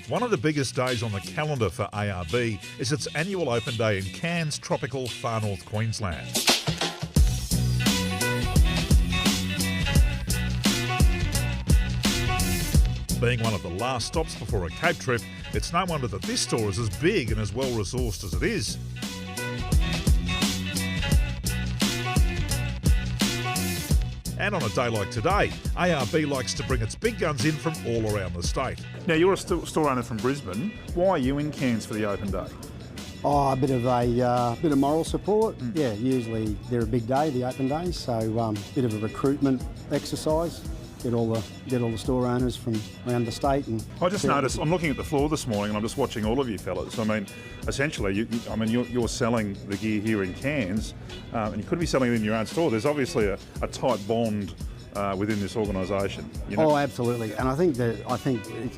One of the biggest days on the calendar for ARB is its annual open day in Cairns, tropical far north Queensland. Being one of the last stops before a Cape trip, it's no wonder that this store is as big and as well resourced as it is. And on a day like today, ARB likes to bring its big guns in from all around the state. Now, you're a store owner from Brisbane. Why are you in Cairns for the open day? Oh, a bit of moral support. Yeah, usually they're a big day, the open day, so bit of a recruitment exercise. Get all the store owners from around the state. And I just noticed, I'm looking at the floor this morning and I'm just watching all of you fellas. I mean, essentially, you're selling the gear here in Cairns, and you could be selling it in your own store. There's obviously a tight bond within this organisation. You know? Oh, absolutely. And I think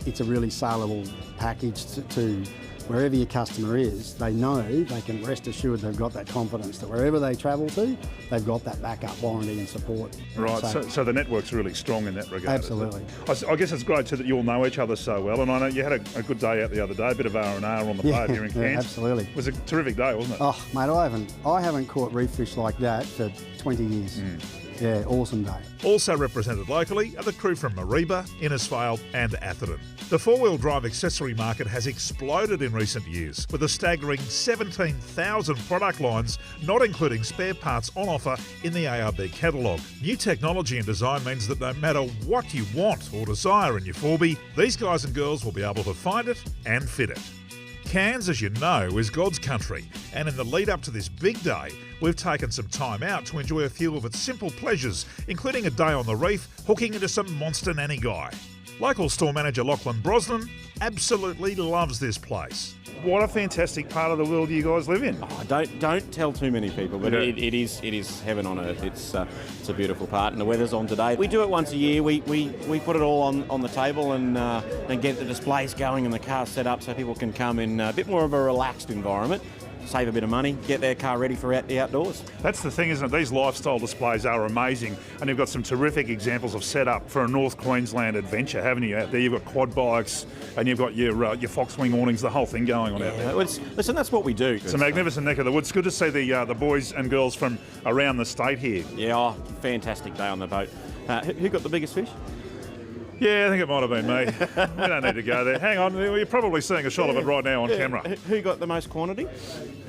it's a really saleable package to wherever your customer is. They know they can rest assured they've got that confidence that wherever they travel to, they've got that backup warranty and support. Right, so the network's really strong in that regard. Absolutely. I guess it's great too that you all know each other so well, and I know you had a good day out the other day, a bit of R&R on the boat here in Cairns. Yeah, absolutely. It was a terrific day, wasn't it? Oh, mate, I haven't caught reef fish like that for 20 years. Yeah, awesome day. Also represented locally are the crew from Mareeba, Innisfail and Atherton. The four-wheel drive accessory market has exploded in recent years, with a staggering 17,000 product lines, not including spare parts on offer in the ARB catalogue. New technology and design means that no matter what you want or desire in your 4B, these guys and girls will be able to find it and fit it. Cairns, as you know, is God's country, and in the lead up to this big day, we've taken some time out to enjoy a few of its simple pleasures, including a day on the reef, hooking into some monster nanny guy. Local store manager Lachlan Brosnan absolutely loves this place. What a fantastic part of the world you guys live in. Oh, don't tell too many people, but it is heaven on earth. It's a beautiful part, and the weather's on today. We do it once a year. We put it all on the table and get the displays going and the cars set up so people can come in a bit more of a relaxed environment, save a bit of money, get their car ready for the outdoors. That's the thing, isn't it? These lifestyle displays are amazing, and you've got some terrific examples of setup for a North Queensland adventure, haven't you? Out there, you've got quad bikes, and you've got your Foxwing awnings, the whole thing going on out there. Listen, that's what we do. It's a magnificent neck of the woods. Good to see the boys and girls from around the state here. Yeah, fantastic day on the boat. Who got the biggest fish? Yeah, I think it might have been me. We don't need to go there. Hang on, you're probably seeing a shot of it right now on camera. Who got the most quantity?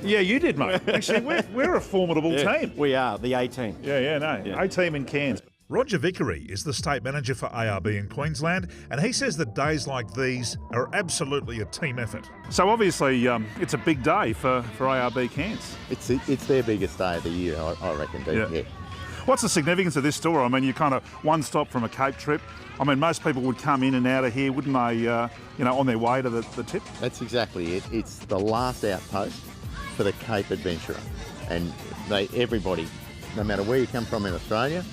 Yeah, you did, mate. Actually, we're a formidable team. We are, the A-team. A-team in Cairns. Roger Vickery is the state manager for ARB in Queensland, and he says that days like these are absolutely a team effort. So obviously, it's a big day for ARB Cairns. It's their biggest day of the year, I reckon, yeah. What's the significance of this store? I mean, you're kind of one stop from a Cape trip. I mean, most people would come in and out of here, wouldn't they, on their way to the tip? That's exactly it. It's the last outpost for the Cape adventurer. And everybody, no matter where you come from in Australia,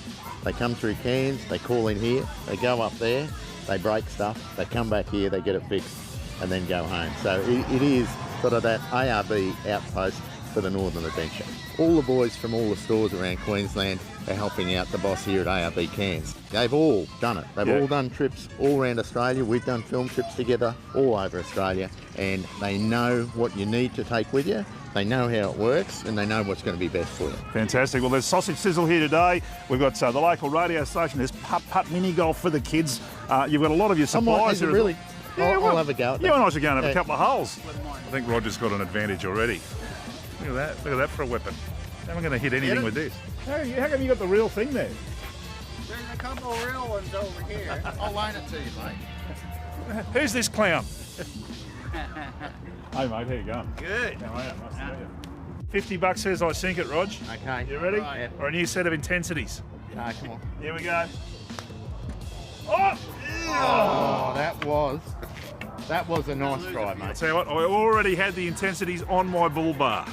they come through Cairns, they call in here, they go up there, they break stuff, they come back here, they get it fixed, and then go home. So it is sort of that ARB outpost for the Northern Adventure. All the boys from all the stores around Queensland are helping out the boss here at ARB Cairns. They've all done it. They've all done trips all around Australia. We've done film trips together all over Australia, and they know what you need to take with you. They know how it works, and they know what's going to be best for you. Fantastic. Well, there's sausage sizzle here today. We've got the local radio station. There's putt mini golf for the kids. You've got a lot of your supplies here. Really? I'll have a go at that. You and I should go and have a couple of holes. I think Roger's got an advantage already. Look at that. Look at that for a weapon. How am I going to hit anything with this? How come you got the real thing there? There's a couple of real ones over here. I'll loan it to you, mate. Who's this clown? Hey, mate, how you going? Good. How are you? Nice to see you. $50 says I sink it, Rog. Okay. You ready? Right. Or a new set of intensities? No, come on. Here we go. Oh! Oh, that was a nice try, mate. I'll tell you what, I already had the intensities on my bull bar.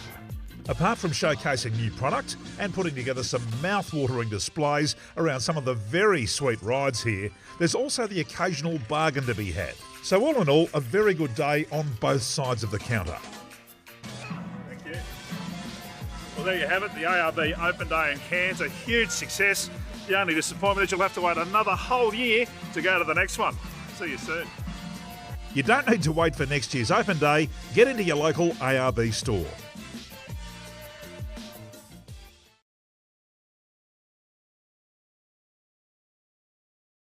Apart from showcasing new product and putting together some mouth-watering displays around some of the very sweet rides here, there's also the occasional bargain to be had. So all in all, a very good day on both sides of the counter. Thank you. Well, there you have it, the ARB Open Day in Cairns, a huge success. The only disappointment is you'll have to wait another whole year to go to the next one. See you soon. You don't need to wait for next year's open day. Get into your local ARB store.